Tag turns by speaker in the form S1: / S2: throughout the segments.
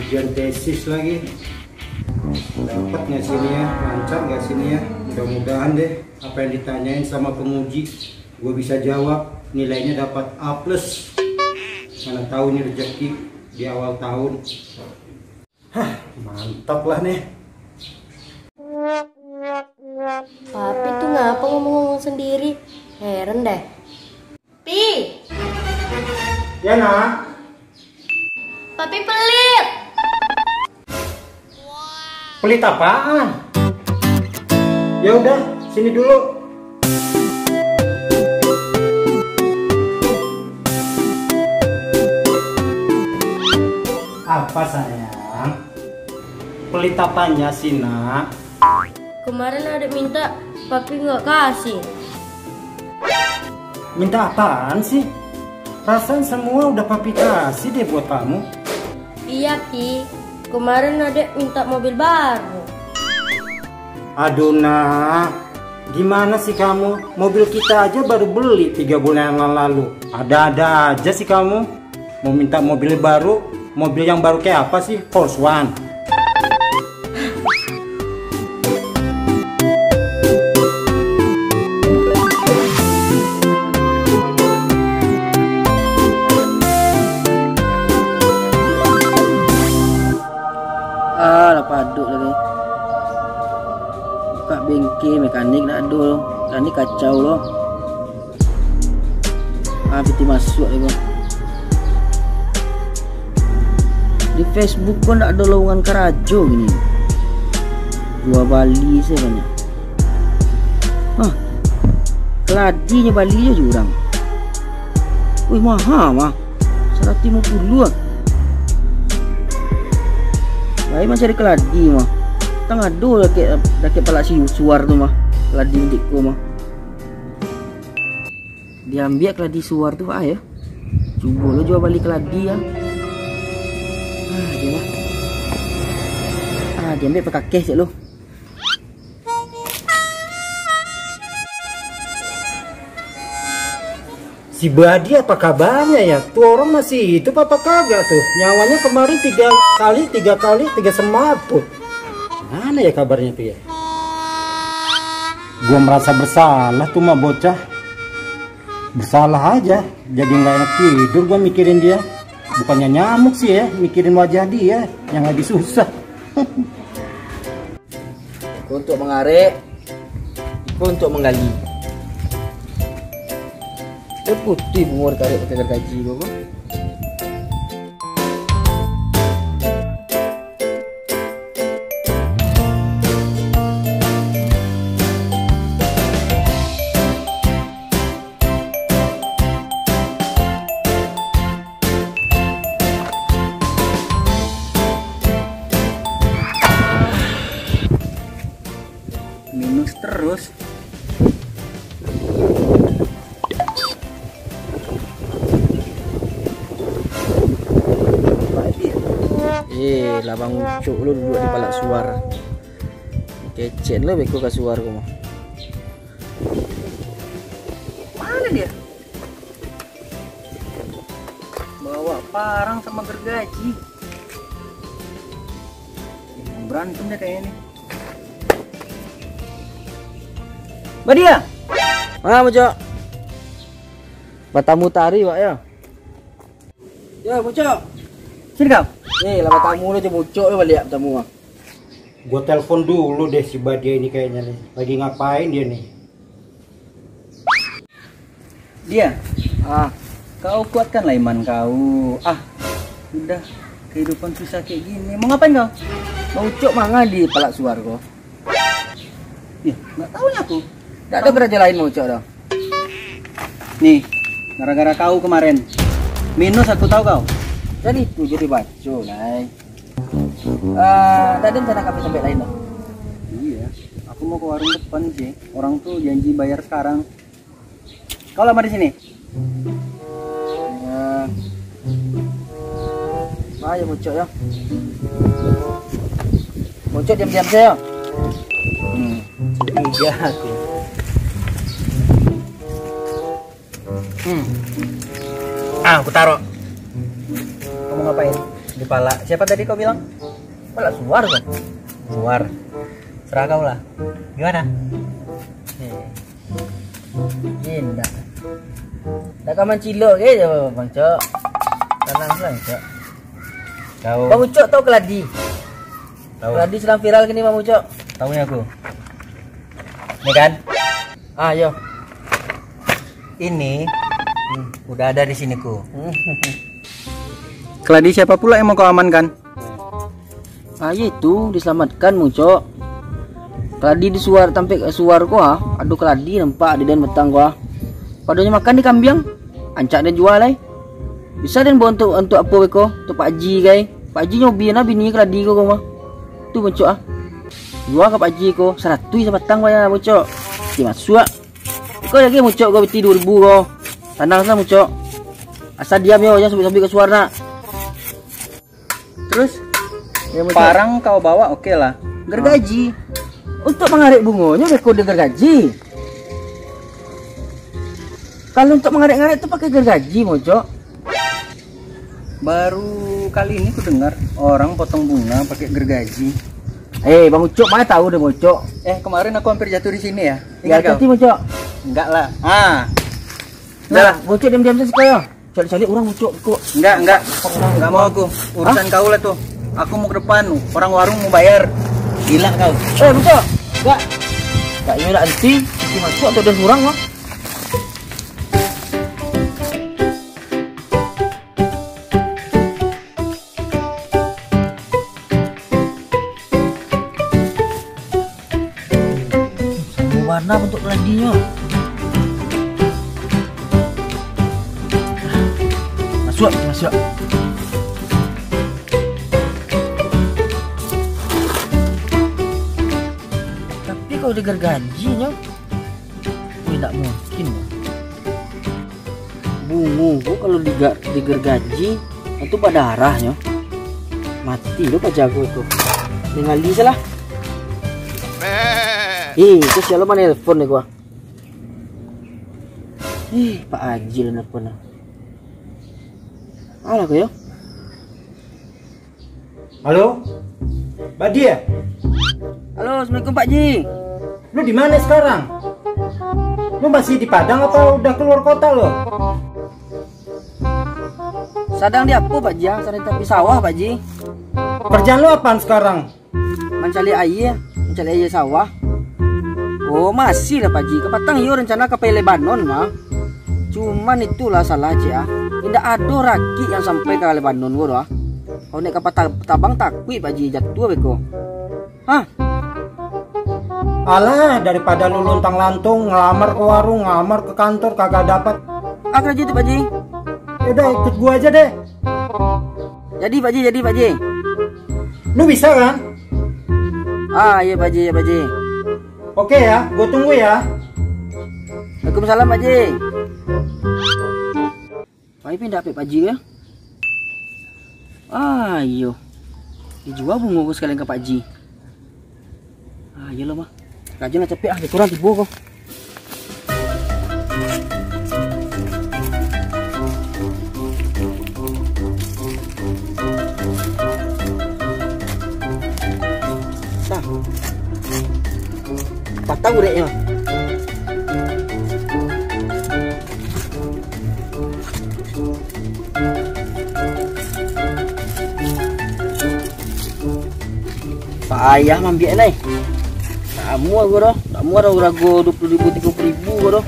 S1: ujian tesis lagi. Dapat nggak sini ya, lancar nggak sini ya, mudah-mudahan deh apa yang ditanyain sama penguji gue bisa jawab, nilainya dapat A+. Mana tahu nih rezeki di awal tahun. Mantap lah nih.
S2: Papi tuh ngapa ngomong-ngomong sendiri, heran deh. Pi,
S1: Ya nak.
S2: papi pelit.
S1: Pelit apaan? Ya udah, sini dulu. Apa sayang? Pelit apanya sih nak?
S2: Kemarin ada minta, papi nggak kasih.
S1: Minta apaan sih? Perasaan semua udah papi kasih deh buat kamu.
S2: Iya Pi, kemarin ada minta mobil baru.
S1: Aduh nak, gimana sih kamu? Mobil kita aja baru beli 3 bulan yang lalu. Ada-ada aja sih kamu. Mau minta mobil baru, mobil yang baru kayak apa sih? Force One.
S3: Lah paduk lagi. Buka bengkel mekanik nak ada loh. Ini kacau loh. Piti masuk lagi. Di Facebook pun tak ada lowongan karajo gini. Dua Bali saya banyak. Keladinya Bali aja jurang. Wih mahal mah. 150 ah. Baik mah cari keladi mah. Tang ado laki palak si suar tu mah. Keladi dikku mah. Diambil keladi suar tu ya. Cuba lo jual balik keladi ya. Dia lah. Diambil pakai kes lo.
S1: Si Badi apa kabarnya ya? Tuh orang masih hidup apa kagak tuh? Nyawanya kemarin 3 kali 3 semaput. Mana ya kabarnya tuh ya? Gua merasa bersalah tuh mah bocah. Bersalah aja. Jadi nggak enak tidur gua mikirin dia. Bukannya nyamuk sih ya, mikirin wajah dia yang lagi susah.
S3: Untuk mengarek, untuk menggali. Putih bungur karek pakai gergaji bapak. Minus terus. Labang ucuk lu duduk di palak suar. Kecen lu beko ke suar kamu. Mana dia? Bawa parang sama gergaji. Berantem dia kayak ini. Badia. Mana bocok? Batamu tari pak ya. Ya bocok. Sini kau. Nih lama tamu lo coba bocok lo balik tamu mah.
S1: Gue telepon dulu deh si Badia ini kayaknya nih. Lagi ngapain dia nih?
S3: Dia? Kau kuatkanlah iman kau. Udah kehidupan susah kayak gini. Mau ngapain kau? Mau ucok manga di palak suar kau? Nggak tahu ya aku. Nggak ada kerja lain mau ucok dah. Nih, gara-gara kau kemarin. Minus aku tahu kau. Jadi itu jadi baco lah. Tadi rencana kami sampai lain loh. Iya, aku mau ke warung depan sih. Orang tuh janji bayar sekarang. Kau lama di sini? Ayo bocok ya. Bocok diam-diam saya.
S1: Iya aku.
S3: Aku taruh. Kamu ngapain? Di pala. Siapa tadi kau bilang?
S4: Pala suar kok.
S3: Suar. Serah kau lah. Gimana?
S4: Indah. Dah kaman cilok ke je Bang Cok. Tenang lah Cok.
S3: Kau
S4: Bang Ucok tahu keladi?
S3: tahu?
S4: Keladi sedang viral gini Bang Ucok.
S3: Tahunya aku. Ini kan?
S4: Ah, yo.
S3: Ini udah ada di sini ku. Keladi siapa pula yang mau kau amankan?
S4: Ah, itu diselamatkan Ucok. Keladi disuar tampik suar ko ah. Aduh keladi nampak di dan betang ko ah. Padanya makan di kambing. Ancak dan jual ai. Bisa dan bawa untuk apa ko? Untuk Pak Haji kai. Pak Haji nyobi na bini keladi ko mah. Tu Ucok ah. Jual ke Pak Haji ko 100 sebatang bayar Ucok. Ti masuk. Kau lagi Ucok kau beti 2000 ko. Tenang lah Ucok. Asal diam yo jangan sampai ke suar nak.
S3: Terus
S4: Ya, Ucok.
S3: parang kau bawa oke lah.
S4: Gergaji. Untuk mengarik bunganya beko de gergaji. Kalau untuk mengarik-ngarik itu pakai gergaji, Mocok.
S3: Baru kali ini ku dengar orang potong bunga pakai gergaji.
S4: Bang Ucok mana tahu deh, Mocok.
S3: Kemarin aku hampir jatuh di sini ya.
S4: Ya
S3: Ingat
S4: hati
S3: kau?
S4: Mocok.
S3: Enggak lah. Ah,
S4: Nah, Mocok diam-diam saja kau. Cari-cari orang Mocok kok.
S3: enggak mau aku. Urusan kau lah tuh. Aku mau ke depan. Orang warung mau bayar. Gila kau.
S4: Mocok. Enggak. Enggak ini lah anti. Anti Mocok atau dan kurang mah. Warna bentuk keladinya. Masuk. Tapi kalau di gergajinya, tidak mungkin. Bungu kalau di gergaji itu pada arahnya mati lo pak jago itu. Dengan Lisa lah. Itu siapa mana telepon nih gua? Pak Haji lah telepon. Alah kau ya?
S1: Halo? Mbak Dia?
S4: Halo, assalamualaikum Pak Haji.
S1: Lu di mana sekarang? Lu masih di Padang atau udah keluar kota lo?
S4: Sadang di apa Pak Haji? Sadang tapi sawah Pak Haji.
S1: Kerjaan lu apaan sekarang?
S4: Mencari air sawah. Oh masih lah Pak Haji. Kepatang yo rencana ke Lebanon mah. Cuman itulah salah aja. Tidak ada raki yang sampai ke Lebanon gua. Kalau naik kapal tabang takwi Pak Haji jatuh beko. Hah?
S1: Alah, daripada lu luntang-lantung ngelamar ke warung, ngelamar ke kantor kagak dapat.
S4: Apa aja tuh Pak Haji?
S1: Udah ikut gua aja deh.
S4: Jadi Pak Haji.
S1: Lu bisa kan?
S4: Iya Pak Haji.
S1: Oke ya, gua tunggu ya.
S4: Waalaikumsalam Pak Haji. Pak pindah Pak Haji ya? Ayo. Dijual bunga sekalian ke Pak Haji. Ayo lo mah. Kajian capek dikurang tibu kok. Nah. Patang ureknya. Pak ayah mambiak nih. Kamu gua udah 20.000 30.000 gua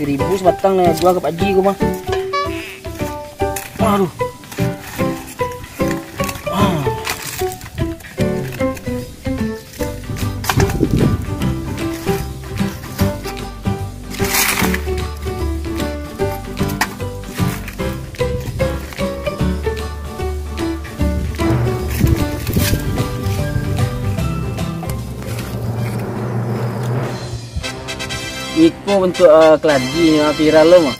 S4: 30.000 sebatang nih jual ke Pak Haji gua mah. Waduh. Iko bentuk keladi viral lo mah.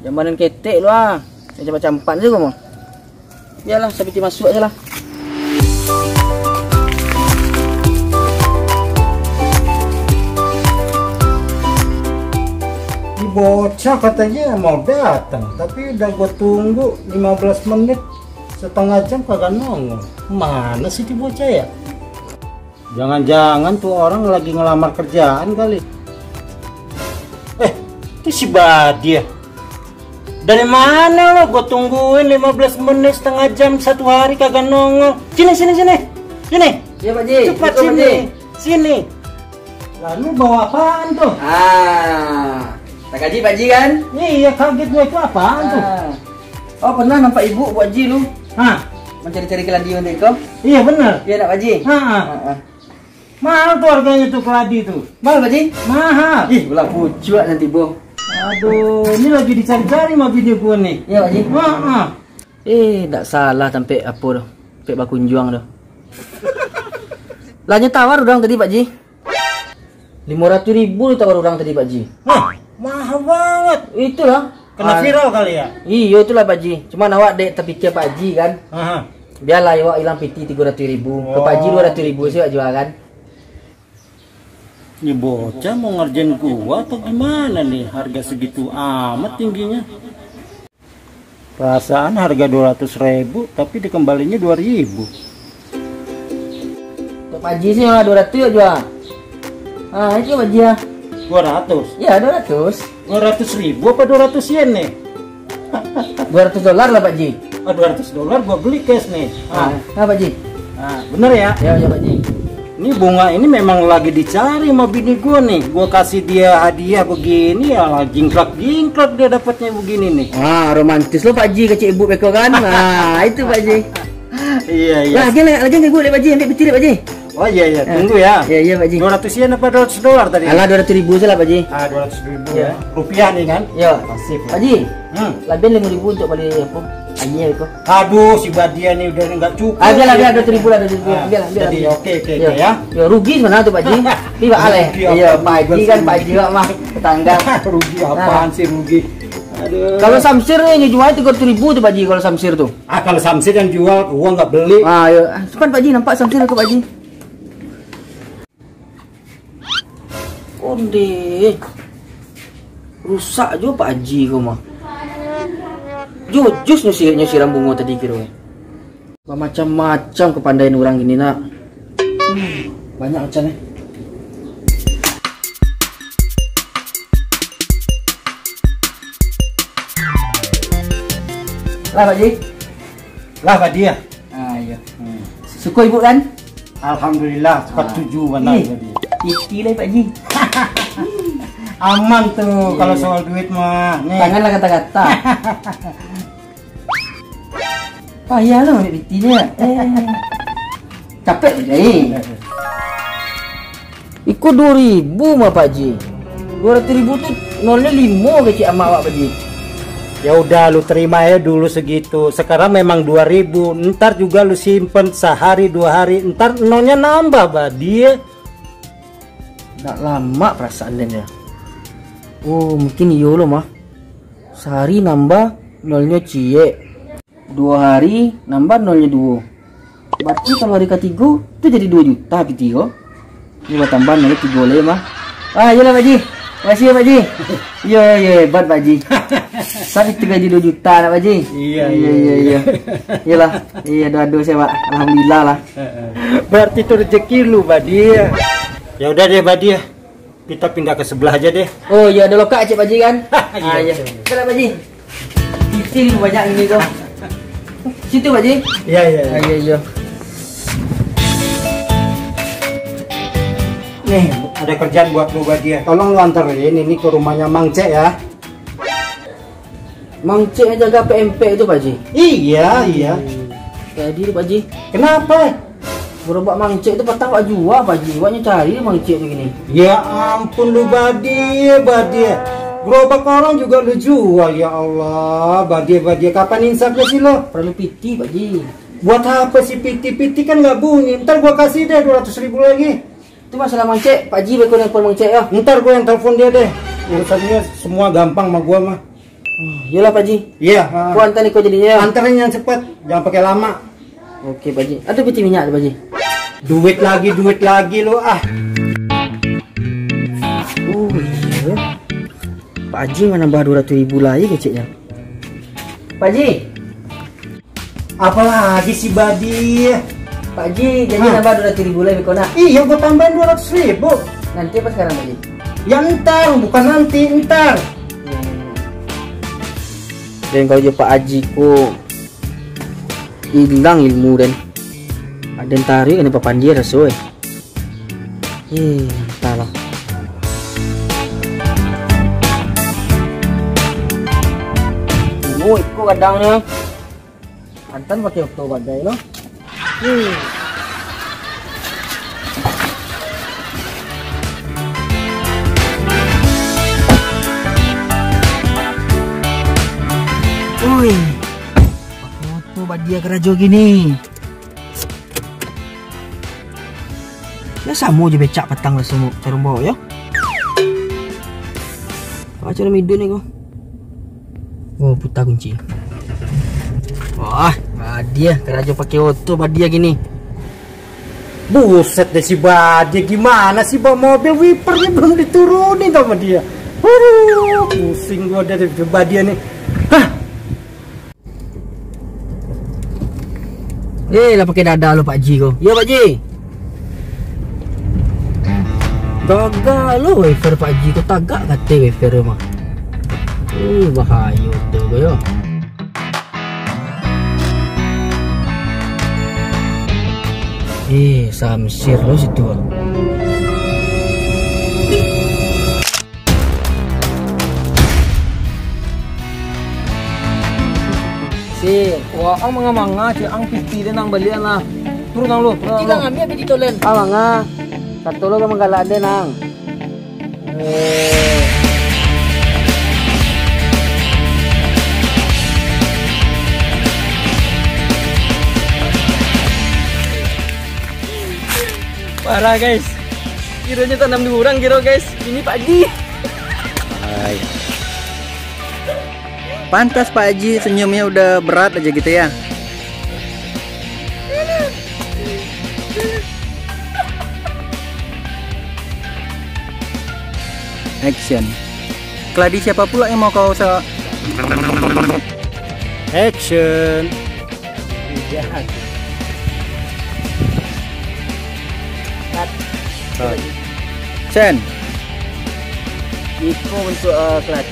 S4: Jamanan ketek lo ah. Saya coba campan juga mah. Biarlah sampai masuk aja lah.
S1: Di bocah katanya mau datang, tapi udah gua tunggu 15 menit setengah jam kagak nongol. Mana sih di bocah ya? Jangan-jangan tuh orang lagi ngelamar kerjaan kali. Itu si Badia. Dari mana lo? Gue tungguin 15 menit, setengah jam, 1 hari kagak nongol. Sini. Sini.
S4: Iya Pak Ji.
S1: Cepat
S4: Ikut, Pak
S1: sini.
S4: Ji.
S1: Sini. Lalu bawa apaan tuh?
S4: Tak gaji Pak Ji kan?
S1: Iya, kaget gue, itu apaan tuh?
S4: Oh pernah nampak ibu Pak Ji lu
S1: Hah?
S4: mencari-cari keladi untuk kau?
S1: Iya bener.
S4: Iya nak Pak Ji?
S1: Mahal tuh harganya tuh keladi tuh.
S4: Mahal Pak Ji?
S1: Mahal.
S4: Ih belah pucuk nanti boh.
S1: Aduh, ini lagi dicari-cari sama video gue nih.
S4: Iya Pak Ji?
S1: Heeh.
S4: Tak salah sampai apa dah? Sampai bakunjuang dah. Lahnya tawar udang tadi Pak Ji. 500.000 tawar udang tadi Pak Ji.
S1: Mahal banget.
S4: Itulah.
S1: Kena viral kali ya?
S4: Iya itulah Pak Ji. Cuman awak dek terpikir Pak Ji kan. Biarlah awak hilang PT 300.000. Ke Pak Ji 200.000 sih awak jual kan.
S1: Ini bocah mau ngerjain gua atau gimana nih? Harga segitu amat tingginya. Perasaan harga 200.000 tapi dikembalinya 2.000.
S4: Ke Pak Ji sih 200 jual. Itu Pak Ji ya.
S1: 200?
S4: Ya 200.
S1: 200.000 apa 200 yen nih?
S4: $200 lah Pak Ji.
S1: $200 gua beli cash nih.
S4: Pak Ji?
S1: Bener ya?
S4: Ya Pak Ji.
S1: Ini bunga ini memang lagi dicari sama bini gua nih. Gua kasih dia hadiah begini ya lah jingklak dia dapatnya begini nih.
S4: Romantis lo Pak Ji kecil ibu beko kan. Itu Pak Ji.
S1: Iya.
S4: Lagi gue Pak Ji ambil peti Pak Ji.
S1: Oh iya, tunggu ya.
S4: Iya Pak Ji.
S1: 200 yen apa $200 tadi?
S4: Alah 200.000 salah Pak Ji.
S1: 200.000 ya. Rupiah nih kan?
S4: Iya.
S1: Sip.
S4: Pak Ji. Labian 5.000 untuk beli apa? Ayah itu.
S1: Aduh, si Badia nih udah enggak cukup.
S4: Biar 200.000 lah, biar.
S1: Jadi oke ya.
S4: Ya rugi sebenarnya tuh Pak Ji. Tiba aleh. Iya, Pak Ji kan Pak Ji mah tetangga.
S1: Rugi apaan sih rugi? Aduh.
S4: Kalau Samsir yang jual 300.000 tuh Pak Ji kalau Samsir tuh.
S1: Kalau Samsir yang jual gua nggak beli.
S4: Ya. Kan Pak Ji nampak Samsir ke Pak Ji. Onde. Rusak juga Pak Ji kau mah. Jujus nyusiran bunga tadi kira. Macam-macam kepandaian orang gini nak. Banyak macamnya. Lah Pak Ji.
S1: Lah Pak Dia.
S4: Iya. Suka ibu kan?
S1: Alhamdulillah, setuju mana tadi.
S4: Iti lah Pak Ji.
S1: Aman tuh kalau soal duit mah. Nih.
S4: Tanganlah kata-kata. Payah lah ambil pitinya. Capek jadi. Ikut 2.000 mah Pak Ji. 200.000 tuh nolnya 5 kecil sama awak Pak Ji.
S1: Ya udah lu terima ya dulu segitu. Sekarang memang 2.000. Ntar juga lu simpen sehari 2 hari. Ntar nolnya nambah Badia.
S4: Nggak lama perasaannya. Oh mungkin iya loh mah. Sehari nambah nolnya cie. 2 hari nambah nolnya 2. Berarti kalau hari ketiga itu jadi 2 juta pitiyo. Ini buat tambah nolnya 3 le mah. Iyalah Pak Ji. Makasih ya Pak Ji. Iya hebat Pak Ji. Saya itu gaji 2 juta nak Pak Ji. Iya. Iyalah. Iya doa saya Pak. Alhamdulillah lah.
S1: Berarti itu rezeki lu Badia. Ya udah deh Badia. Kita pindah ke sebelah aja deh.
S4: Oh iya ada lokak Cik Pak Ji kan?
S1: Iya.
S4: Salah Pak Ji. Titil banyak ini tuh. Situ Pak Ji? Iya.
S1: Nih, ada kerjaan buat lu Badia. Tolong lu anterin ini ke rumahnya Mang Cek ya.
S4: Mang Cek yang jaga PMP itu Pak Ji?
S1: Iya.
S4: Jadi Pak Ji.
S1: Kenapa?
S4: Gerobak Mang Cek itu patang Pak jual Pak Ji. Waknya cari Mang Cek begini.
S1: Ya ampun lu Badia. Gerobak orang juga lu jual ya Allah. Badia. Kapan insafnya sih lo?
S4: Perlu piti Pak Ji.
S1: Buat apa sih piti kan nggak bunyi. Ntar gua kasih deh 200.000 lagi.
S4: Itu masalah Mang Cek. Pak Ji bekon yang Mang Cek ya.
S1: Ntar gua yang telepon dia deh. Urusannya semua gampang sama gua mah.
S4: Iyalah Pak Ji.
S1: Iya.
S4: Gua antar kau jadinya.
S1: Anterin yang cepat. Jangan pakai lama.
S4: Oke Pak Ji. Ada peti minyak Pak Ji.
S1: Duit lagi lu ah.
S4: Iya. Pak Ji nambah 200.000 lagi kecilnya. Pak Ji.
S1: Apalagi si Badi.
S4: Pak Haji, jadi nambah 200.000 lebih kona.
S1: Iya, gue tambahin 200.000.
S4: Nanti apa sekarang Pak Haji?
S1: Ya ntar, bukan nanti, ntar.
S4: Dan kalau je Pak Haji ku hilang ilmu dan ada yang tarik kan Pak Panji rasa entahlah. Oh, ikut kadangnya Antan pakai waktu badai loh. Wih, waktu badia kerajo gini. Ya sama aja becak petang lah semua cara bawa ya. Apa cara midun nih kok? Oh, putar kunci. Wah, badia kerajo pakai auto badia gini.
S1: Buset deh si Badi, gimana sih bawa mobil wipernya belum diturunin sama dia. Waduh, pusing gua dari Badi nih. Hah?
S4: Lah pakai dada lo Pak Ji kau. Ya Pak Ji. Gagal lo wafer Pak Ji, kau tagak kata wafer mah. Bahaya tu kau ya. Samsir lo situ. Wah, ang manga si ang 50 din ang balian lah. Turun nang lo.
S2: Tiga ngambil apa ditolen?
S4: Manga. Satu lo gamang galak din ang. Parah guys. Kiranya tanam di orang kira guys. Ini Pak Haji.
S3: Pantas Pak Haji senyumnya udah berat aja gitu ya. Action. Keladi siapa pula yang mau kau
S1: Action.
S3: Sen.
S4: Itu untuk kelas